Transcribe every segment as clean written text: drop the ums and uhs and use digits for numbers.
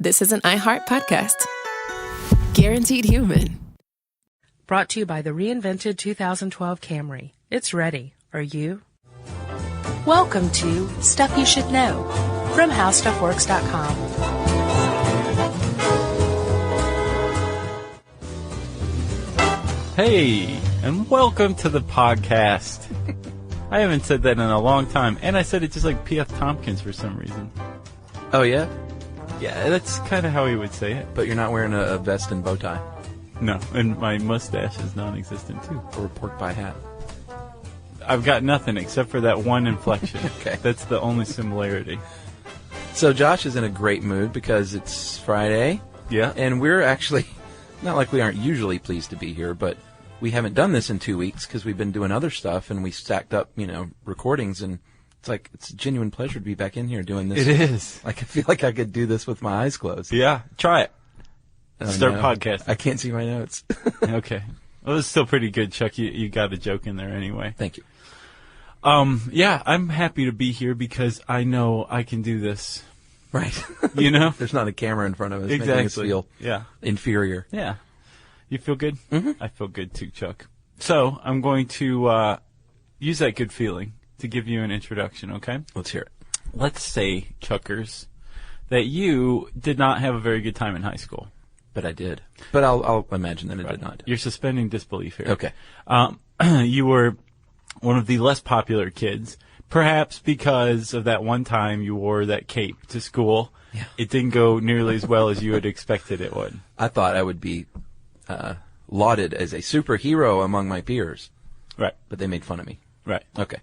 this is an iHeart podcast. Guaranteed human. Brought to you by the reinvented 2012 Camry. It's ready. Are you? Welcome to Stuff You Should Know from HowStuffWorks.com. Hey, and welcome to the podcast. I haven't said that in a long time, and I said it just like P.F. Tompkins for some reason. Oh, yeah? Yeah, that's kind of how he would say it. But you're not wearing a vest and bow tie. No, and my mustache is non-existent, too. Or a pork pie hat. I've got nothing except for that one inflection. Okay. That's the only similarity. So Josh is in a great mood because it's Friday. Yeah. And we're actually, not like we aren't usually pleased to be here, but we haven't done this in 2 weeks because we've been doing other stuff and we stacked up, recordings, and it's a genuine pleasure to be back in here doing this. It is. Like, I feel like I could do this with my eyes closed. Yeah, try it. Start no. podcasting. I can't see my notes. Okay. Well, it's still pretty good, Chuck. You got a joke in there anyway. Thank you. Yeah, I'm happy to be here because I know I can do this. Right. There's not a camera in front of us exactly. making us feel inferior. Yeah. You feel good? Mm-hmm. I feel good too, Chuck. So I'm going to use that good feeling to give you an introduction, okay? Let's hear it. Let's say, Chuckers, that you did not have a very good time in high school. But I did. But I'll imagine that I did not. You're suspending disbelief here. Okay. You were one of the less popular kids, perhaps because of that one time you wore that cape to school. Yeah. It didn't go nearly as well as you had expected it would. I thought I would be lauded as a superhero among my peers. Right. But they made fun of me. Right. Okay.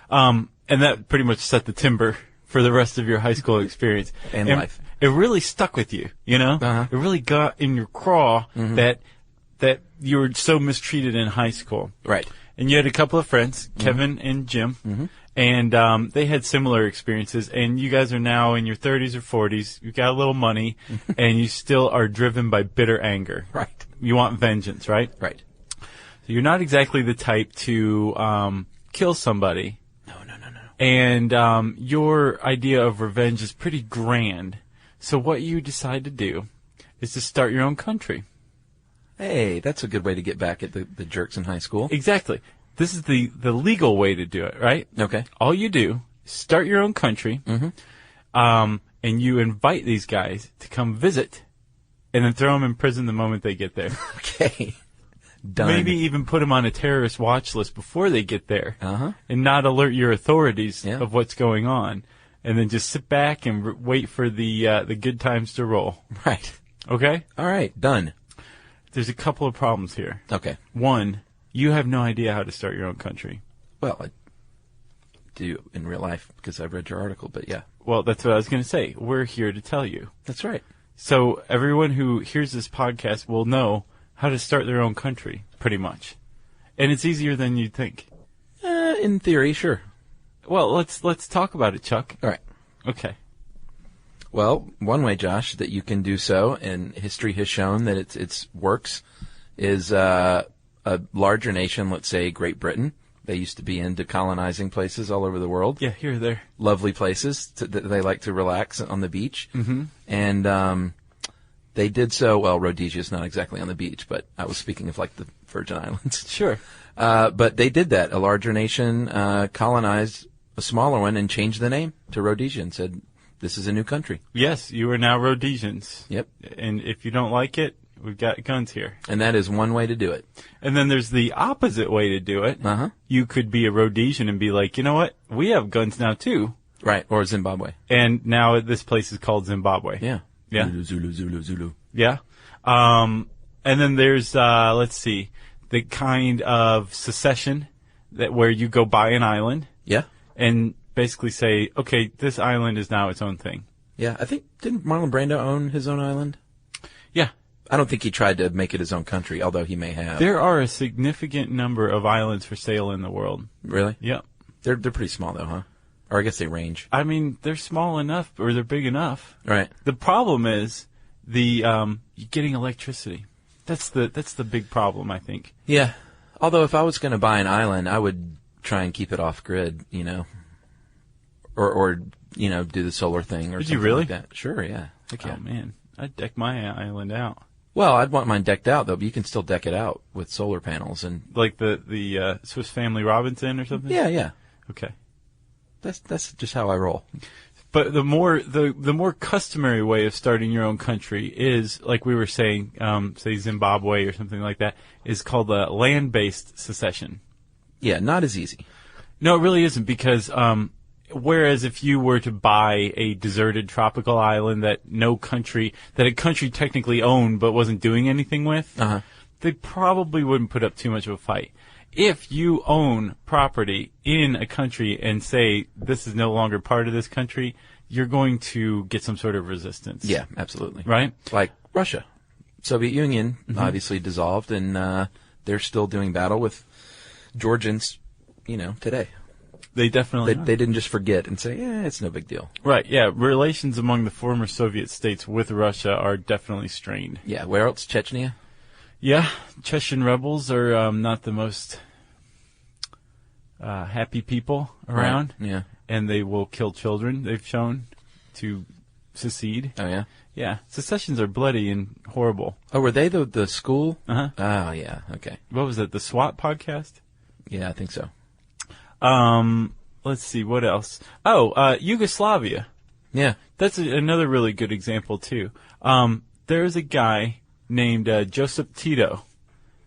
And that pretty much set the timber for the rest of your high school experience. and life. It really stuck with you, Uh-huh. It really got in your craw that you were so mistreated in high school. Right. And you had a couple of friends, Kevin and Jim, and they had similar experiences, and you guys are now in your 30s or 40s. You've got a little money, and you still are driven by bitter anger. Right. You want vengeance, right? Right. So you're not exactly the type to kill somebody. No. And your idea of revenge is pretty grand. So what you decide to do is to start your own country. Hey, that's a good way to get back at the jerks in high school. Exactly. This is the legal way to do it, right? Okay. All you do is start your own country, and you invite these guys to come visit, and then throw them in prison the moment they get there. Okay. Done. Maybe even put them on a terrorist watch list before they get there, Uh-huh. and not alert your authorities Yeah. of what's going on, and then just sit back and wait for the good times to roll. Right. Okay? All right. Done. There's a couple of problems here. Okay. One, you have no idea how to start your own country. Well, I do in real life because I've read your article, but yeah. Well, that's what I was going to say. We're here to tell you. That's right. So everyone who hears this podcast will know how to start their own country, pretty much. And it's easier than you'd think. In theory, sure. Well, let's talk about it, Chuck. All right. Okay. Well, one way, Josh, that you can do so, and history has shown that it's works, is a larger nation, let's say Great Britain. They used to be into colonizing places all over the world. Yeah, here or there. Lovely places that they like to relax on the beach. Mm-hmm. And they did so, well, Rhodesia is not exactly on the beach, but I was speaking of like the Virgin Islands. Sure. But they did that. A larger nation colonized a smaller one and changed the name to Rhodesia and said, this is a new country. Yes, you are now Rhodesians. Yep. And if you don't like it, we've got guns here. And that is one way to do it. And then there's the opposite way to do it. Uh-huh. You could be a Rhodesian and be like, you know what? We have guns now, too. Right. Or Zimbabwe. And now this place is called Zimbabwe. Yeah. Yeah. Zulu. Yeah. And then there's, let's see, the kind of secession where you go buy an island. Yeah. And basically say, okay, this island is now its own thing. Yeah. I think, didn't Marlon Brando own his own island? Yeah. I don't think he tried to make it his own country, although he may have. There are a significant number of islands for sale in the world. Really? Yep. They're pretty small, though, huh? Or I guess they range. I mean, they're small enough, or they're big enough. Right. The problem is getting electricity. That's the big problem, I think. Yeah. Although if I was going to buy an island, I would try and keep it off grid, or do the solar thing or Did something you really? like that. Sure, yeah. Heck yeah. Oh man, I'd deck my island out. Well, I'd want mine decked out though, but you can still deck it out with solar panels and Like the Swiss Family Robinson or something? yeah. Okay. That's just how I roll. But the more customary way of starting your own country is, like we were saying, say Zimbabwe or something like that, is called a land-based secession. Yeah, not as easy. No, it really isn't, because whereas if you were to buy a deserted tropical island that a country technically owned but wasn't doing anything with, they probably wouldn't put up too much of a fight. If you own property in a country and say this is no longer part of this country, you're going to get some sort of resistance. Yeah, absolutely. Right? Like Russia. Soviet Union obviously dissolved, and they're still doing battle with Georgians, today. They definitely They didn't just forget and say, it's no big deal. Right, yeah. Relations among the former Soviet states with Russia are definitely strained. Yeah, where else? Chechnya? Yeah, Chechen rebels are not the most happy people around. Right. Yeah. And they will kill children, they've shown, to secede. Oh, yeah? Yeah. Secessions are bloody and horrible. Oh, were they the school? Uh-huh. Oh, yeah. Okay. What was it, the SWAT podcast? Yeah, I think so. Let's see, what else? Oh, Yugoslavia. Yeah. That's another really good example, too. There's a guy named Joseph Tito,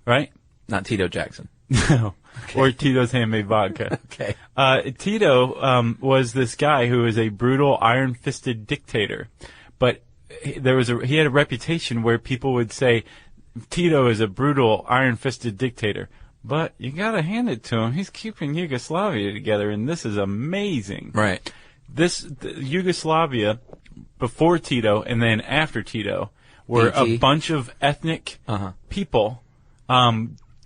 right? Not Tito Jackson. No. Okay. Or Tito's Handmade Vodka. Okay. Tito was this guy who was a brutal, iron-fisted dictator. But he had a reputation where people would say, Tito is a brutal, iron-fisted dictator. But you gotta hand it to him. He's keeping Yugoslavia together, and this is amazing. Right. Yugoslavia, before Tito and then after Tito, were a bunch of ethnic people,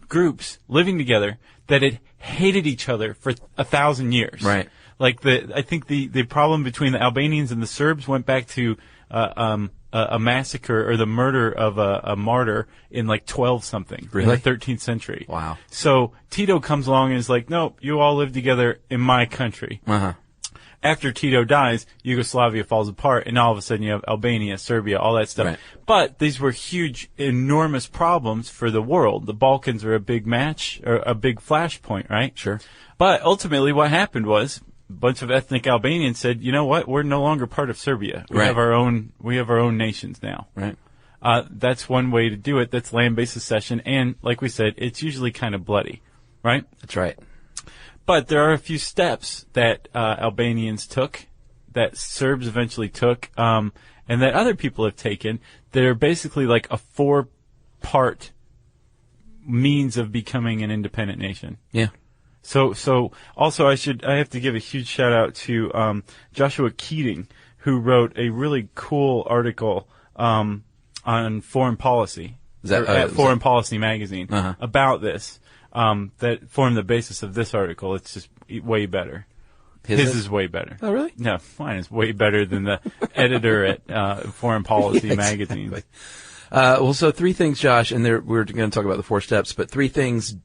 groups living together that had hated each other for 1,000 years. Right. Like I think the problem between the Albanians and the Serbs went back to a massacre or the murder of a martyr in like 12 something. Really? In the 13th century. Wow. So Tito comes along and is like, nope, you all live together in my country. After Tito dies, Yugoslavia falls apart, and all of a sudden you have Albania, Serbia, all that stuff. Right. But these were huge, enormous problems for the world. The Balkans are a big match, or a big flashpoint, right? Sure. But ultimately what happened was a bunch of ethnic Albanians said, you know what, we're no longer part of Serbia. We have our own nations now. Right. That's one way to do it. That's land-based secession, and like we said, it's usually kind of bloody, right? That's right. But there are a few steps that Albanians took, that Serbs eventually took, and that other people have taken that are basically like a 4-part means of becoming an independent nation. Yeah. So also I have to give a huge shout out to Joshua Keating, who wrote a really cool article on foreign policy at Foreign Policy magazine about this. That formed the basis of this article. It's just way better. His is way better. Oh, really? No, mine is way better than the editor at Foreign Policy magazine. Well, so 3 things, Josh, and we're going to talk about the 4 steps, but 3 things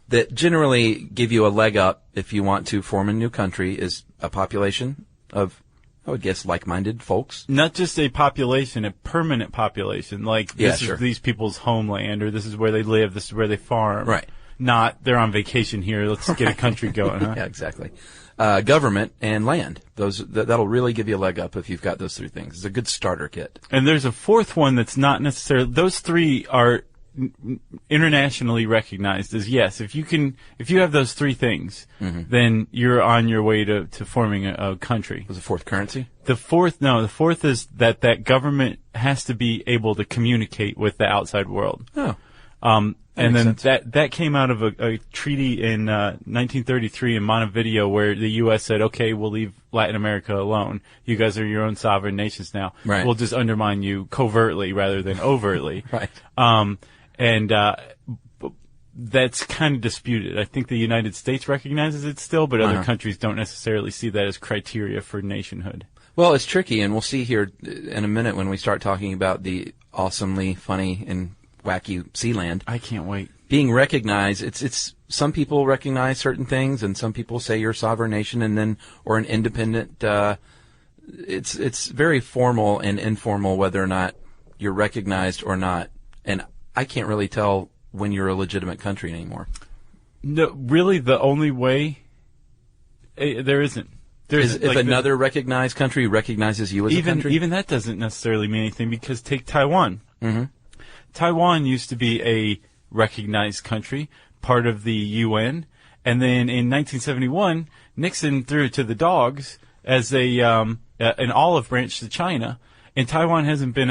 that generally give you a leg up if you want to form a new country is a population of, I would guess, like-minded folks. Not just a population, a permanent population. Like, this is these people's homeland, or this is where they live, this is where they farm. Right. Not, they're on vacation here, let's get a country going, huh? Yeah, exactly. Government and land. That'll really give you a leg up if you've got those 3 things. It's a good starter kit. And there's a 4th one that's not necessarily, those 3 are internationally recognized as, yes, if you have those 3 things, then you're on your way to forming a country. Was the 4th currency? The 4th is that government has to be able to communicate with the outside world. Oh. And then that came out of a treaty in 1933 in Montevideo, where the U.S. said, okay, we'll leave Latin America alone. You guys are your own sovereign nations now. Right. We'll just undermine you covertly rather than overtly. Right. And that's kind of disputed. I think the United States recognizes it still, but other countries don't necessarily see that as criteria for nationhood. Well, it's tricky, and we'll see here in a minute when we start talking about the awesomely funny and wacky Sealand. I can't wait. Being recognized, it's some people recognize certain things, and some people say you're a sovereign nation, and then or an independent. It's very formal and informal whether or not you're recognized or not. And I can't really tell when you're a legitimate country anymore. No, really, the only way there isn't. If another recognized country recognizes you as a country? Even that doesn't necessarily mean anything, because take Taiwan. Mm-hmm. Taiwan used to be a recognized country, part of the UN, and then in 1971, Nixon threw it to the dogs as an olive branch to China, and Taiwan hasn't been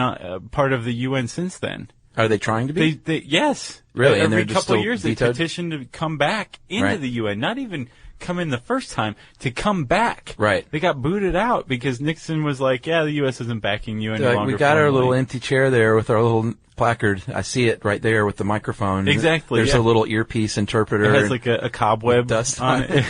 part of the UN since then. Are they trying to be? Yes. Really? Every and they're couple of years vetoed? they petitioned to come back into the UN, not even come in the first time, to come back. Right. They got booted out because Nixon was like, yeah, the U.S. isn't backing you any longer. We got our formally. little empty chair there with our little placard. I see it right there with the microphone. Exactly. There's a little earpiece interpreter. It has like a cobweb dust on it.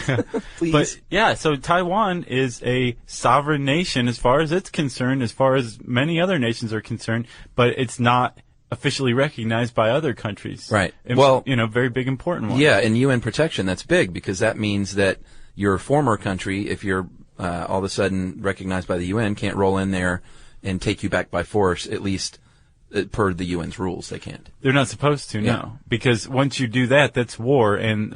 Please. But yeah, so Taiwan is a sovereign nation as far as it's concerned, as far as many other nations are concerned, but it's not officially recognized by other countries. Right. Well, very big, important one. Yeah, and UN protection, that's big, because that means that your former country, if you're all of a sudden recognized by the UN, can't roll in there and take you back by force, at least per the UN's rules. They can't. They're not supposed to, no. Because once you do that, that's war, and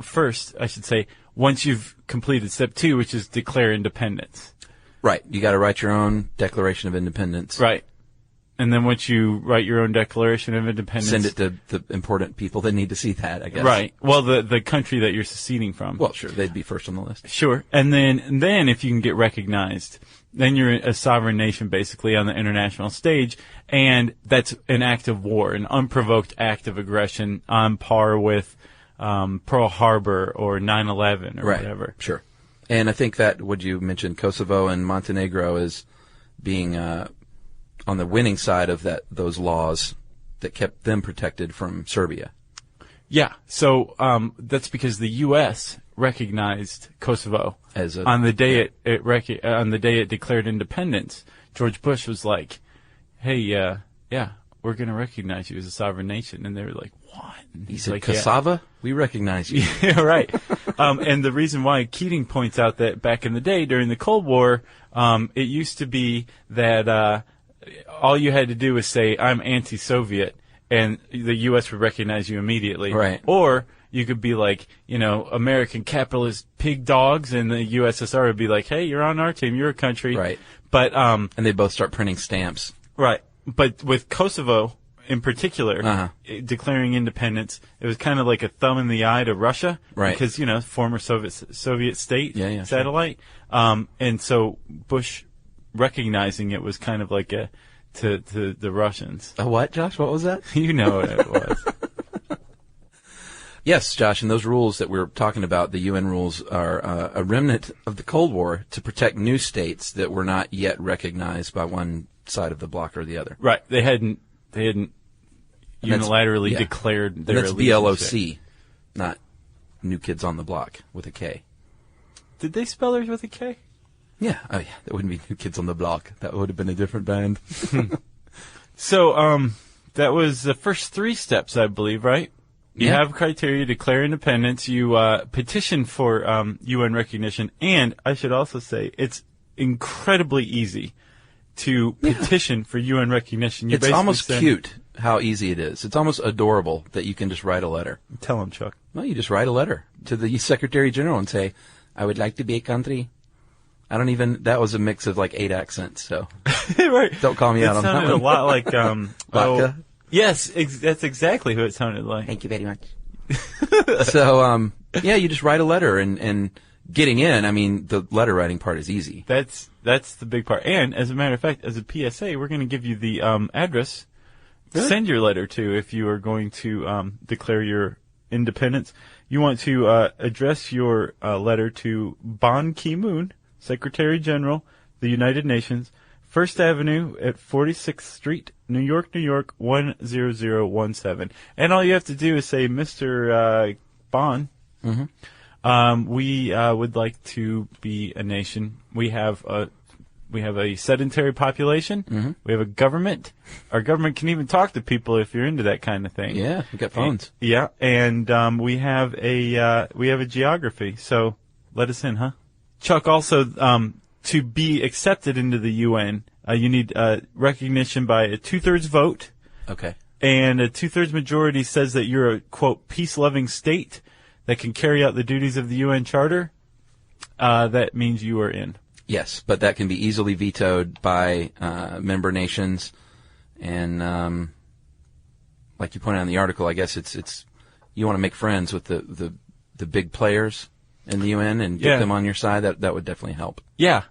first, I should say, once you've completed step 2, which is declare independence. Right. You got to write your own Declaration of Independence. Right. And then once you write your own Declaration of Independence, send it to the important people that need to see that, I guess. Right. Well, the country that you're seceding from. Well, sure, they'd be first on the list. Sure. And then if you can get recognized, then you're a sovereign nation basically on the international stage, and that's an act of war, an unprovoked act of aggression on par with Pearl Harbor or 9/11 or whatever. Sure. And I think that what you mentioned, Kosovo and Montenegro, as being on the winning side of those laws that kept them protected from Serbia. Yeah, so that's because the U.S. recognized Kosovo on the day it declared independence. George Bush was like, "Hey, we're going to recognize you as a sovereign nation," and they were like, "What?" And he said, like, "Kosovo, we recognize you." Yeah, right. And the reason why Keating points out that back in the day during the Cold War, it used to be that all you had to do was say, "I'm anti-Soviet," and the U.S. would recognize you immediately. Right. Or you could be like, American capitalist pig dogs, and the USSR would be like, "Hey, you're on our team. You're a country." Right. But and they both start printing stamps. Right. But with Kosovo in particular, declaring independence, it was kind of like a thumb in the eye to Russia. Right. Because, former Soviet state satellite. Sure. And so Bush recognizing it was kind of like to the Russians. A what, Josh? What was that? You know what it was. Yes, Josh, and those rules that we're talking about, the UN rules, are a remnant of the Cold War to protect new states that were not yet recognized by one side of the bloc or the other. Right. They hadn't unilaterally declared their allegiance. That's BLOC, not New Kids on the Block with a K. Did they spell theirs with a K? Yeah. Oh, yeah. That wouldn't be New Kids on the Block. That would have been a different band. So, that was the first 3 steps, I believe, right? You Yeah. have criteria, declare independence, you petition for UN recognition, and I should also say it's incredibly easy to petition for UN recognition. It's almost cute how easy it is. It's almost adorable that you can just write a letter. Tell them, Chuck. Well, you just write a letter to the Secretary General and say, "I would like to be a country." That was a mix of like 8 accents, so Right. Don't call me out on that It sounded one. a lot like, Vodka? Yes, that's exactly who it sounded like. Thank you very much. So, you just write a letter and getting in, I mean, the letter writing part is easy. That's the big part. And as a matter of fact, as a PSA, we're going to give you the address to send your letter to if you are going to declare your independence. You want to address your letter to Ban Ki-moon, Secretary General, the United Nations, First Avenue at 46th Street, New York, New York, 10017. And all you have to do is say, "Mr. Ban, we would like to be a nation. We have a sedentary population. We have a government. Our government can even talk to people if you're into that kind of thing. Yeah, we got phones. And we have a geography. So let us in, huh?" Chuck, also, to be accepted into the UN, You need recognition by a 2/3 vote. Okay. And a 2/3 majority says that you're a, quote, peace-loving state that can carry out the duties of the UN Charter. That means you are in. Yes, but that can be easily vetoed by member nations. And like you pointed out in the article, I guess it's you want to make friends with the big players in the UN and get them on your side. That would definitely help. Yeah.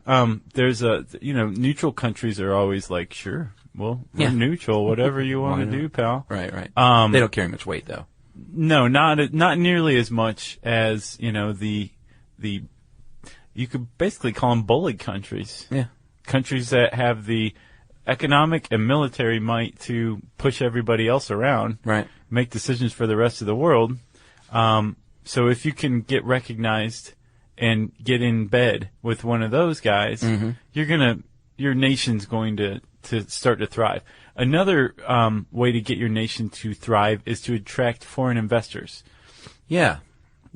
There's neutral countries are always like, sure, well, we're neutral, whatever you want to do, pal. Right. They don't carry much weight, though. No, not nearly as much as, the you could basically call them bully countries. Yeah. Countries that have the economic and military might to push everybody else around. Right. Make decisions for the rest of the world. So if you can get recognized and get in bed with one of those guys, your nation's going to start to thrive. Another way to get your nation to thrive is to attract foreign investors. Yeah.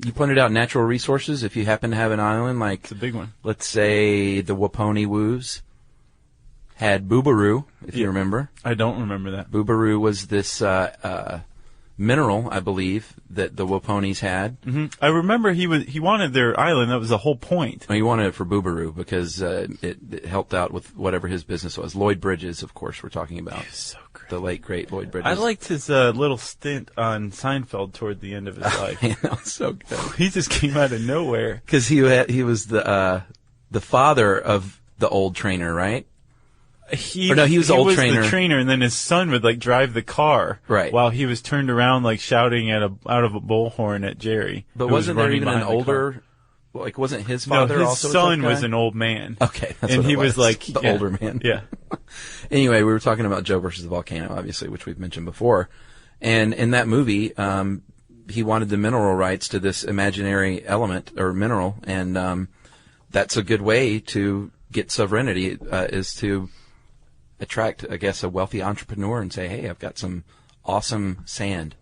You pointed out natural resources. If you happen to have an island like, it's a big one. Let's say the Waponi Woos had Boobaroo, if you remember. I don't remember that. Boobaroo was this mineral, I believe, that the Waponis had. Mm-hmm. I remember he wanted their island. That was the whole point. Well, he wanted it for Boobaroo because it helped out with whatever his business was. Lloyd Bridges, of course, we're talking about. He was so great. The late, great Lloyd Bridges. I liked his little stint on Seinfeld toward the end of his life. Man, that was so good. He just came out of nowhere. Because he was the father of the old trainer, right? He was the trainer, and then his son would drive the car, right? While he was turned around shouting out of a bullhorn at Jerry. But wasn't there even an older? Wasn't his father no, his also son was an old man. Okay, that's and what he it was the older man. Yeah. Anyway, we were talking about Joe versus the volcano, obviously, which we've mentioned before, and in that movie, he wanted the mineral rights to this imaginary element or mineral, and that's a good way to get sovereignty is to attract, I guess, a wealthy entrepreneur and say, hey, I've got some awesome sand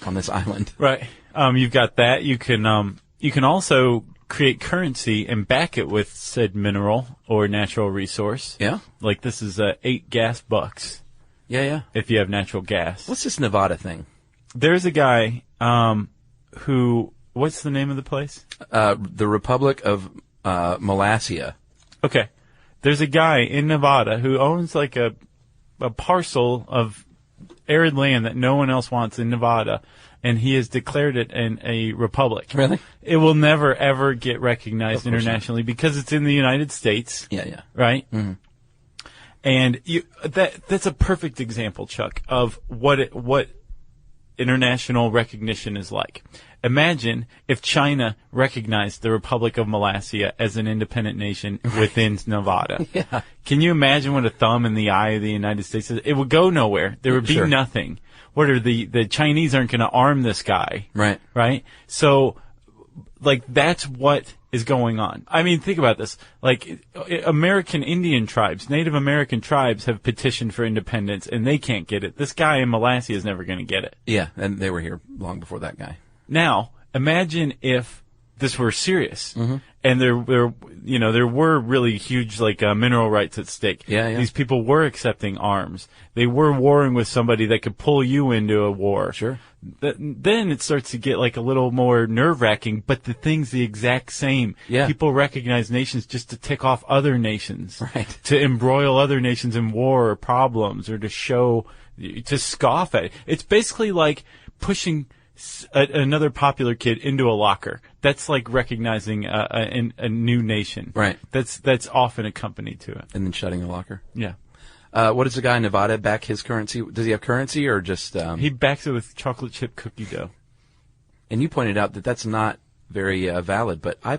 on this island. Right. You've got that. You can also create currency and back it with said mineral or natural resource. Yeah. Like this is $8 Yeah. if you have natural gas. What's this Nevada thing? There's a guy who, what's the name of the place? The Republic of Mollassia. Okay. There's a guy in Nevada who owns a parcel of arid land that no one else wants in Nevada, and he has declared it a republic. Really? It will never, ever get recognized internationally because it's in the United States. Yeah. Right? Mm-hmm. And that's a perfect example, Chuck, of what international recognition is like. Imagine if China recognized the Republic of Mollassia as an independent nation within Nevada. Yeah. Can you imagine what a thumb in the eye of the United States is? It would go nowhere. There would be nothing. What are the Chinese aren't going to arm this guy. Right. Right? So, that's what is going on. I mean, think about this. American Indian tribes, Native American tribes have petitioned for independence, and they can't get it. This guy in Mollassia is never going to get it. Yeah, and they were here long before that guy. Now, imagine if this were serious, and there were really huge mineral rights at stake. Yeah. These people were accepting arms. They were warring with somebody that could pull you into a war. Sure. Then it starts to get a little more nerve-wracking, but the thing's the exact same. Yeah. People recognize nations just to tick off other nations. Right. To embroil other nations in war or problems or to scoff at it. It's basically like pushing another popular kid into a locker. That's like recognizing a new nation. Right. That's often accompanied to it. And then shutting a locker. Yeah. What does the guy in Nevada back his currency? Does he have currency or just? He backs it with chocolate chip cookie dough. And you pointed out that that's not very valid, but I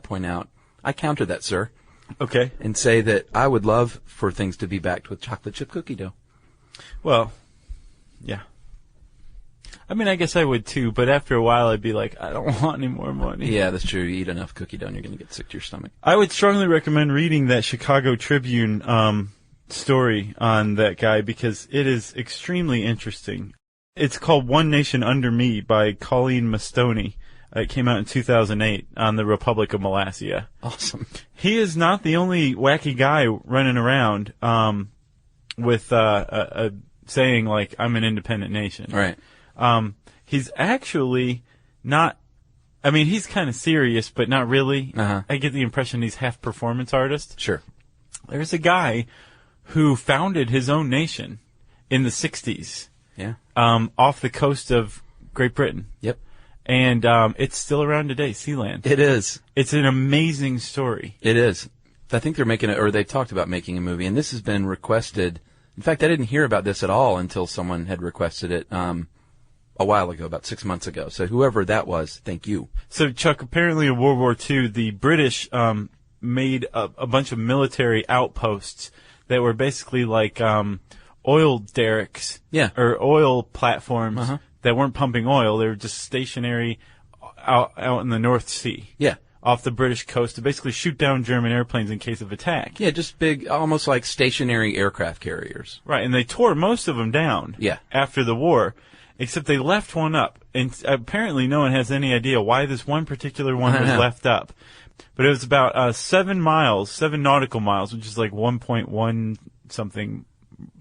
counter that, sir. Okay. And say that I would love for things to be backed with chocolate chip cookie dough. Well, yeah. I mean, I guess I would too, but after a while I'd be like, I don't want any more money. Yeah, that's true. You eat enough cookie dough and you're going to get sick to your stomach. I would strongly recommend reading that Chicago Tribune story on that guy because it is extremely interesting. It's called One Nation Under Me by Colleen Mastoni. It came out in 2008 on the Republic of Mollassia. Awesome. He is not the only wacky guy running around. with saying like I'm an independent nation. Right. He's actually not. I mean, he's kind of serious, but not really. Uh-huh. I get the impression he's half performance artist. Sure. There's a guy who founded his own nation in the 60s. Yeah. Off the coast of Great Britain. Yep. And it's still around today, Sealand. It is. It's an amazing story. It is. I think they're making it, or they've talked about making a movie, and this has been requested. In fact, I didn't hear about this at all until someone had requested it a while ago, about 6 months ago. So whoever that was, thank you. So, Chuck, apparently in World War II, the British made a bunch of military outposts that were basically like oil derricks, or oil platforms that weren't pumping oil. They were just stationary out in the North Sea, off the British coast to basically shoot down German airplanes in case of attack. Yeah, just big, almost like stationary aircraft carriers. Right, and they tore most of them down after the war, except they left one up. And apparently no one has any idea why this one particular one was left up. But it was about 7 nautical miles, which is like 1.1 something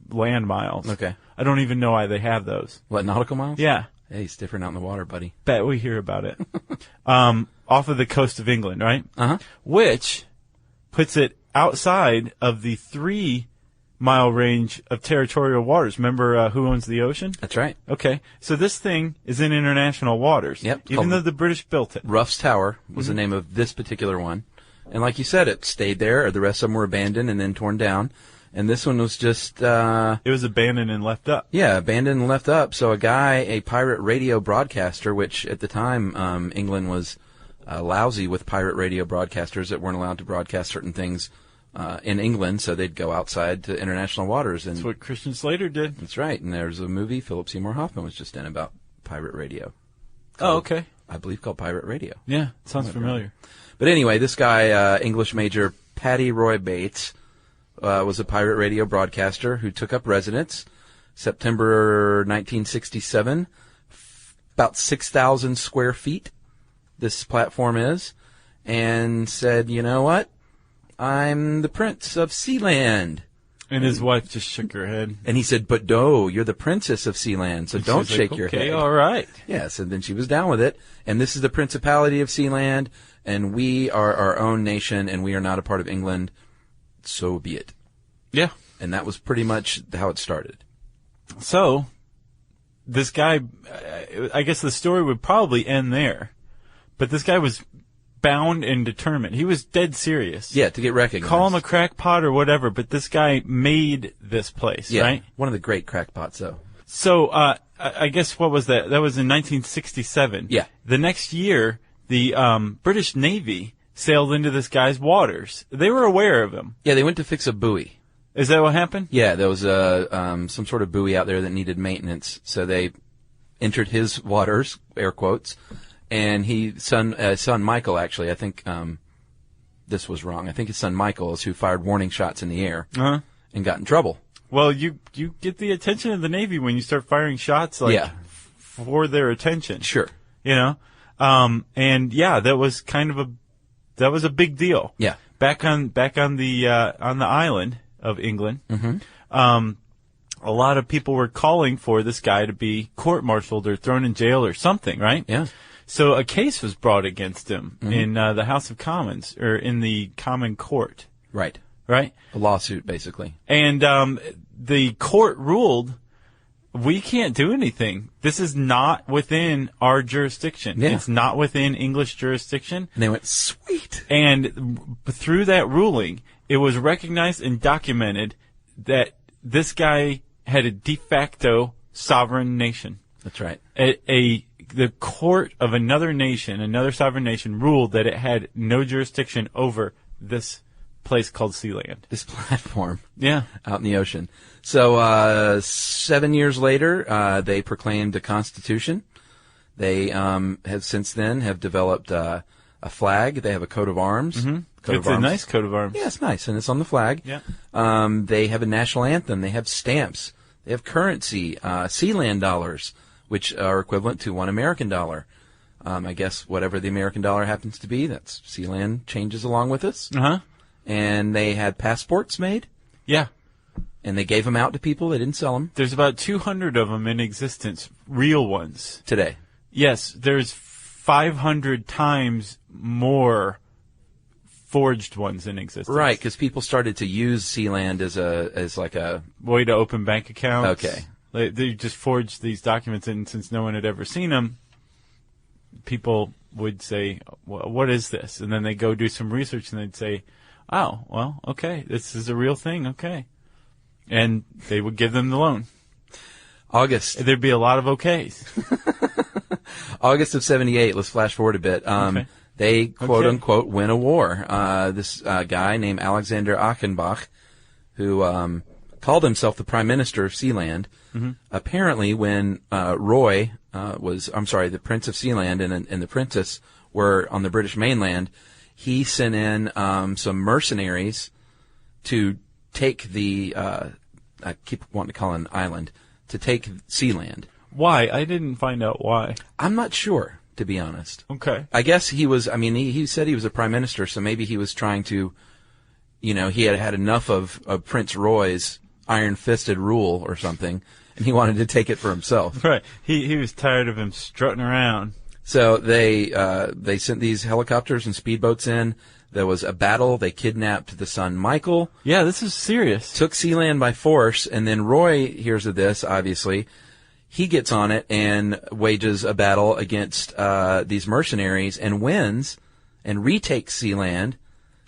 land miles. Okay. I don't even know why they have those. What, nautical miles? Yeah. Hey, it's different out in the water, buddy. Bet we hear about it. Off of the coast of England, right? Uh-huh. Which puts it outside of the 3-mile range of territorial waters. Remember who owns the ocean? That's right. Okay. So this thing is in international waters. Yep. Even though the British built it. Ruff's Tower was the name of this particular one. And like you said, it stayed there, or the rest of them were abandoned and then torn down. And this one was just... it was abandoned and left up. Yeah, abandoned and left up. So a pirate radio broadcaster, which at the time England was lousy with pirate radio broadcasters that weren't allowed to broadcast certain things in England, so they'd go outside to international waters. And that's what Christian Slater did. That's right. And there's a movie Philip Seymour Hoffman was just in about pirate radio. Okay. I believe called Pirate Radio. Yeah, sounds familiar. But anyway, this guy, English major Paddy Roy Bates, was a pirate radio broadcaster who took up residence September 1967, about 6,000 square feet this platform is, and said, you know what? I'm the Prince of Sealand. And his wife just shook her head. And he said, but no, you're the Princess of Sealand, so don't shake your head. Okay, all right. Yes, and then she was down with it. And this is the Principality of Sealand, and we are our own nation, and we are not a part of England. So be it. Yeah. And that was pretty much how it started. So, this guy, I guess the story would probably end there. But this guy was bound and determined. He was dead serious. Yeah, to get recognized. Call him a crackpot or whatever, but this guy made this place, right? One of the great crackpots, though. So, I guess what was that? That was in 1967. Yeah. The next year, the British Navy sailed into this guy's waters. They were aware of him. Yeah, they went to fix a buoy. Is that what happened? Yeah, there was some sort of buoy out there that needed maintenance, so they entered his waters, air quotes, and his son Michael, actually, I think this was wrong. I think his son Michael is who fired warning shots in the air and got in trouble. Well, you get the attention of the Navy when you start firing shots for their attention. Sure. You know? That was kind of a big deal. Yeah. Back on the island of England, a lot of people were calling for this guy to be court-martialed or thrown in jail or something, right? Yeah. So a case was brought against him in the House of Commons, or in the Common Court. Right. Right? A lawsuit, basically. And the court ruled, we can't do anything. This is not within our jurisdiction. Yeah. It's not within English jurisdiction. And they went, sweet. And through that ruling, it was recognized and documented that this guy had a de facto sovereign nation. That's right. The court of another nation, another sovereign nation, ruled that it had no jurisdiction over this place called Sealand. This platform. Yeah. Out in the ocean. So 7 years later, they proclaimed a constitution. They have since then have developed a flag. They have a coat of arms. Mm-hmm. It's a nice coat of arms. Yeah, it's nice, and it's on the flag. Yeah. They have a national anthem. They have stamps. They have currency, Sealand dollars, which are equivalent to $1 American dollar. I guess whatever the American dollar happens to be, that's Sealand changes along with us. Uh-huh. And they had passports made. Yeah. And they gave them out to people. They didn't sell them. There's about 200 of them in existence, real ones. Today. Yes, there's 500 times more forged ones in existence. Right, because people started to use Sealand as like a way to open bank accounts. Okay. They just forged these documents, and since no one had ever seen them, people would say, well, what is this? And then they go do some research, and they'd say, oh, well, okay, this is a real thing, okay. And they would give them the loan. August. There'd be a lot of okays. August of 78, let's flash forward a bit. Okay. They, quote-unquote, win a war. This guy named Alexander Achenbach, who called himself the Prime Minister of Sealand, apparently when the Prince of Sealand and the Princess were on the British mainland, he sent in some mercenaries to take I keep wanting to call it an island, to take Sealand. Why? I didn't find out why. I'm not sure, to be honest. Okay. I guess he was, he said he was a prime minister, so maybe he was trying to, he had enough of Prince Roy's iron-fisted rule or something, and he wanted to take it for himself. Right. He was tired of him strutting around. So they sent these helicopters and speedboats in. There was a battle. They kidnapped the son Michael. Yeah, this is serious. Took Sealand by force, and then Roy hears of this, obviously. He gets on it and wages a battle against these mercenaries and wins and retakes Sealand,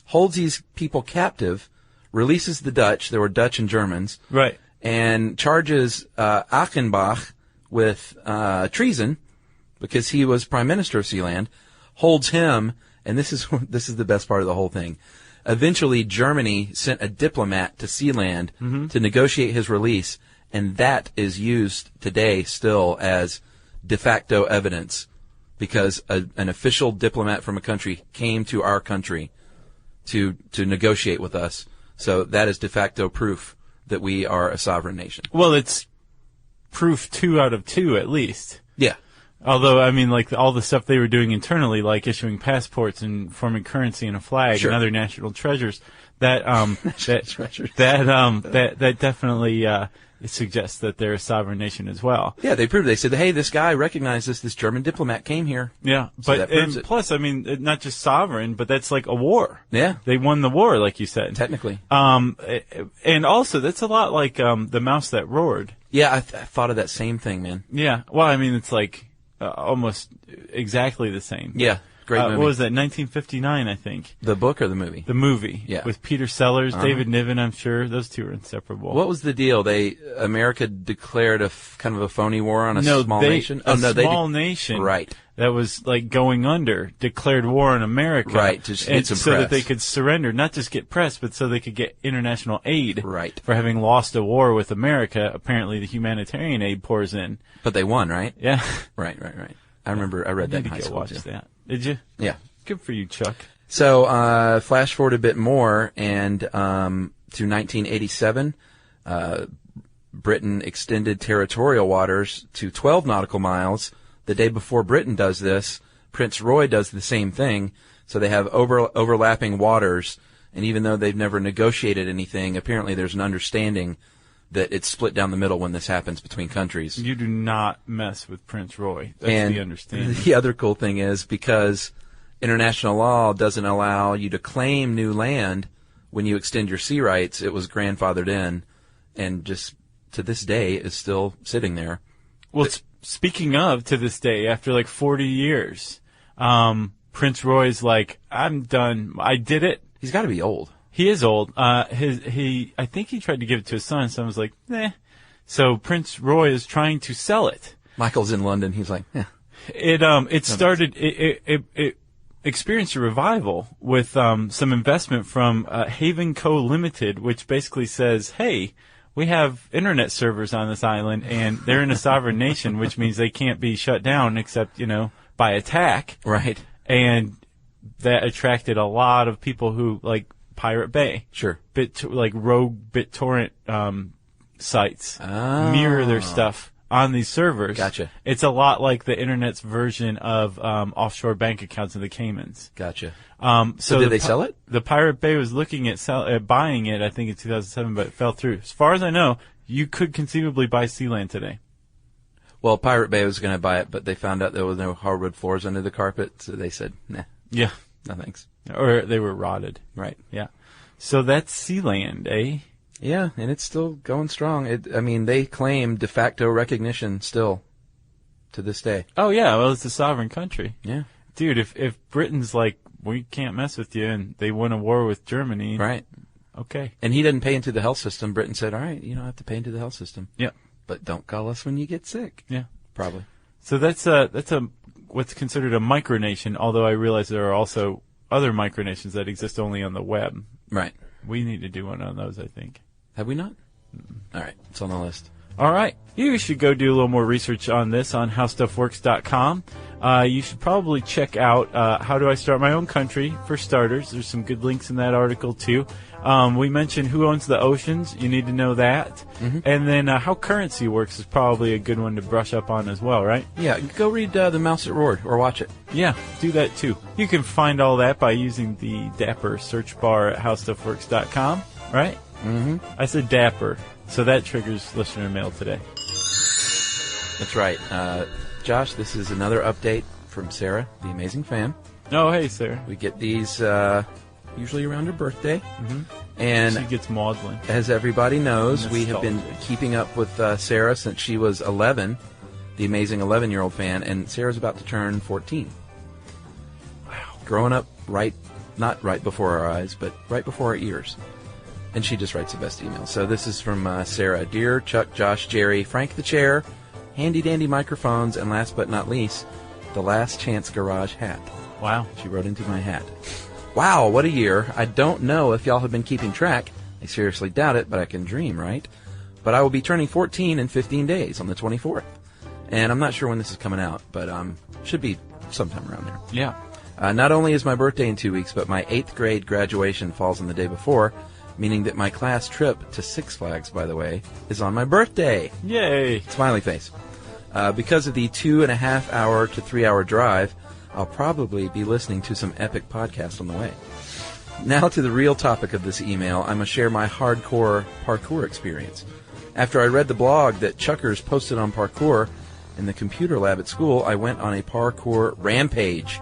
holds these people captive, releases the Dutch. There were Dutch and Germans. Right. And charges Achenbach with treason because he was prime minister of Sealand, holds him, and this is the best part of the whole thing. Eventually, Germany sent a diplomat to Sealand to negotiate his release, and that is used today still as de facto evidence because an official diplomat from a country came to our country to negotiate with us. So that is de facto proof that we are a sovereign nation. Well, it's proof 2 out of 2 at least. Yeah. Although, like all the stuff they were doing internally, like issuing passports and forming currency and a flag and other national treasures, that definitely it suggests that they're a sovereign nation as well. Yeah, they proved. They said, hey, this guy recognized us. This German diplomat came here. Yeah, so but and plus, not just sovereign, but that's like a war. Yeah, they won the war, like you said. Technically. And also, that's a lot like the mouse that roared. Yeah, I thought of that same thing, man. Yeah, well, it's like almost exactly the same. Yeah. Great movie. What was that, 1959, I think? The book or the movie? The movie. Yeah. With Peter Sellers, David Niven, I'm sure. Those two are inseparable. What was the deal? America declared kind of a phony war on a small nation? Small nation. Right. That was like going under, declared war on America. Right, to get some so press. that they could surrender, not just get press, but so they could get international aid. Right. For having lost a war with America. Apparently the humanitarian aid pours in. But they won, right? Yeah. Right. I remember I read that in high school. Watch that. Did you? Yeah. Good for you, Chuck. So, flash forward a bit more, and to 1987, Britain extended territorial waters to 12 nautical miles. The day before Britain does this, Prince Roy does the same thing. So they have overlapping waters, and even though they've never negotiated anything, apparently there's an understanding that it's split down the middle when this happens between countries. You do not mess with Prince Roy. That's the understanding. The other cool thing is because international law doesn't allow you to claim new land when you extend your sea rights, it was grandfathered in and just to this day is still sitting there. Well, speaking of to this day, after like 40 years, Prince Roy's like, I'm done. I did it. He's got to be old. He is old. I think he tried to give it to his son. His son was like, nah. So Prince Roy is trying to sell it. Michael's in London. He's like, yeah. It experienced a revival with some investment from Haven Co. Limited, which basically says, hey, we have internet servers on this island, and they're in a sovereign nation, which means they can't be shut down except, by attack. Right. And that attracted a lot of people who, like, Pirate Bay. Sure. Rogue BitTorrent sites mirror their stuff on these servers. Gotcha. It's a lot like the internet's version of offshore bank accounts in the Caymans. Gotcha. So did they sell it? The Pirate Bay was looking at buying it, I think, in 2007, but it fell through. As far as I know, you could conceivably buy Sealand today. Well, Pirate Bay was going to buy it, but they found out there was no hardwood floors under the carpet, so they said, nah, Yeah. no thanks. Or they were rotted. Right. Yeah. So that's Sealand, eh? Yeah, and it's still going strong. They claim de facto recognition still to this day. Oh, yeah. Well, it's a sovereign country. Yeah. Dude, if Britain's like, we can't mess with you, and they win a war with Germany. Right. Okay. And he didn't pay into the health system. Britain said, all right, you don't have to pay into the health system. Yep. But don't call us when you get sick. Yeah. Probably. So that's what's considered a micronation, although I realize there are also other micronations that exist only on the web. Right. We need to do one on those, I think. Have we not? All right. It's on the list. All right. You should go do a little more research on this on howstuffworks.com. You should probably check out How Do I Start My Own Country, for starters. There's some good links in that article, too. We mentioned Who Owns the Oceans. You need to know that. Mm-hmm. And then How Currency Works is probably a good one to brush up on as well, right? Yeah, go read The Mouse That Roared, or watch it. Yeah, do that, too. You can find all that by using the Dapper search bar at howstuffworks.com, right? Mm-hmm. I said Dapper, so that triggers listener mail today. That's right. Josh, this is another update from Sarah, the amazing fan. Oh, hey, Sarah. We get these usually around her birthday. Mm-hmm. And she gets maudlin. As everybody knows, we have been keeping up with Sarah since she was 11, the amazing 11-year-old fan, and Sarah's about to turn 14. Wow. Growing up not right before our eyes, but right before our ears. And she just writes the best email. So this is from Sarah. Dear Chuck, Josh, Jerry, Frank the Chair, handy-dandy microphones, and last but not least, the Last Chance Garage hat. Wow. She wrote into my hat. Wow, what a year. I don't know if y'all have been keeping track. I seriously doubt it, but I can dream, right? But I will be turning 14 in 15 days on the 24th. And I'm not sure when this is coming out, but should be sometime around there. Yeah. Not only is my birthday in 2 weeks, but my 8th grade graduation falls on the day before, meaning that my class trip to Six Flags, by the way, is on my birthday. Yay. Smiley face. Because of the 2.5 hour to 3 hour drive, I'll probably be listening to some epic podcast on the way. Now to the real topic of this email, I must share my hardcore parkour experience. After I read the blog that Chuckers posted on parkour in the computer lab at school, I went on a parkour rampage.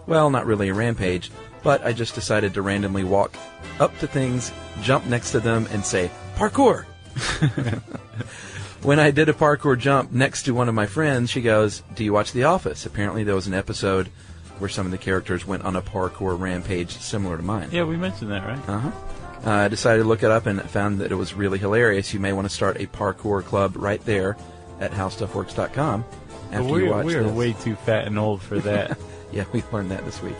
Well, not really a rampage, but I just decided to randomly walk up to things, jump next to them, and say, parkour! When I did a parkour jump next to one of my friends, she goes, do you watch The Office? Apparently there was an episode where some of the characters went on a parkour rampage similar to mine. Yeah, we mentioned that, right? Uh-huh. I decided to look it up and found that it was really hilarious. You may want to start a parkour club right there at howstuffworks.com after you watch this. We are way too fat and old for that. Yeah, we learned that this week.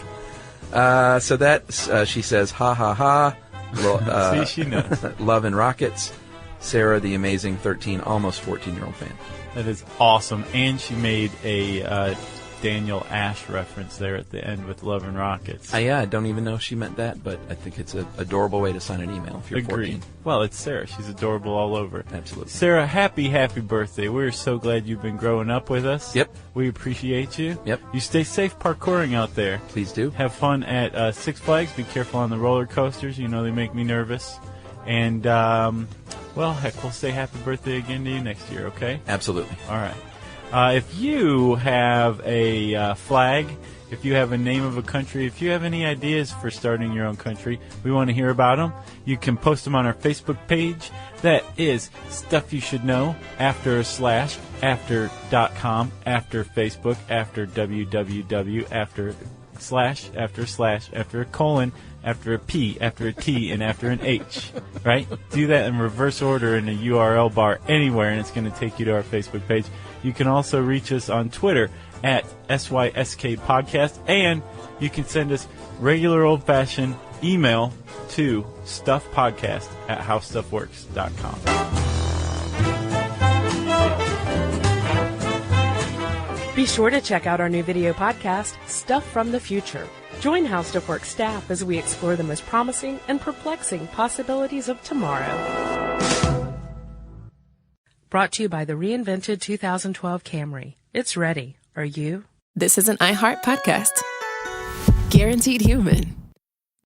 So that, she says, ha ha ha. Well, see, she knows. Love and rockets. Sarah, the amazing 13, almost 14-year-old fan. That is awesome. And she made a Daniel Ash reference there at the end with Love and Rockets. Yeah, I don't even know if she meant that, but I think it's an adorable way to sign an email if you're 14. Well, it's Sarah. She's adorable all over. Absolutely. Sarah, happy birthday. We're so glad you've been growing up with us. Yep. We appreciate you. Yep. You stay safe parkouring out there. Please do. Have fun at Six Flags. Be careful on the roller coasters. You know they make me nervous. And, well, heck, we'll say happy birthday again to you next year, okay? Absolutely. All right. If you have a flag, if you have a name of a country, if you have any ideas for starting your own country, we want to hear about them. You can post them on our Facebook page. That is Stuff You Should Know, after / after.com, after Facebook, after www, after / after a colon, after a P, after a T, and after an H, right? Do that in reverse order in a URL bar anywhere, and it's going to take you to our Facebook page. You can also reach us on Twitter at SYSK Podcast, and you can send us regular old-fashioned email to stuffpodcast@howstuffworks.com. Be sure to check out our new video podcast, Stuff from the Future. Join How Stuff Works staff as we explore the most promising and perplexing possibilities of tomorrow. brought to you by the reinvented 2012 Camry. It's ready. Are you? This is an iHeart podcast. Guaranteed human.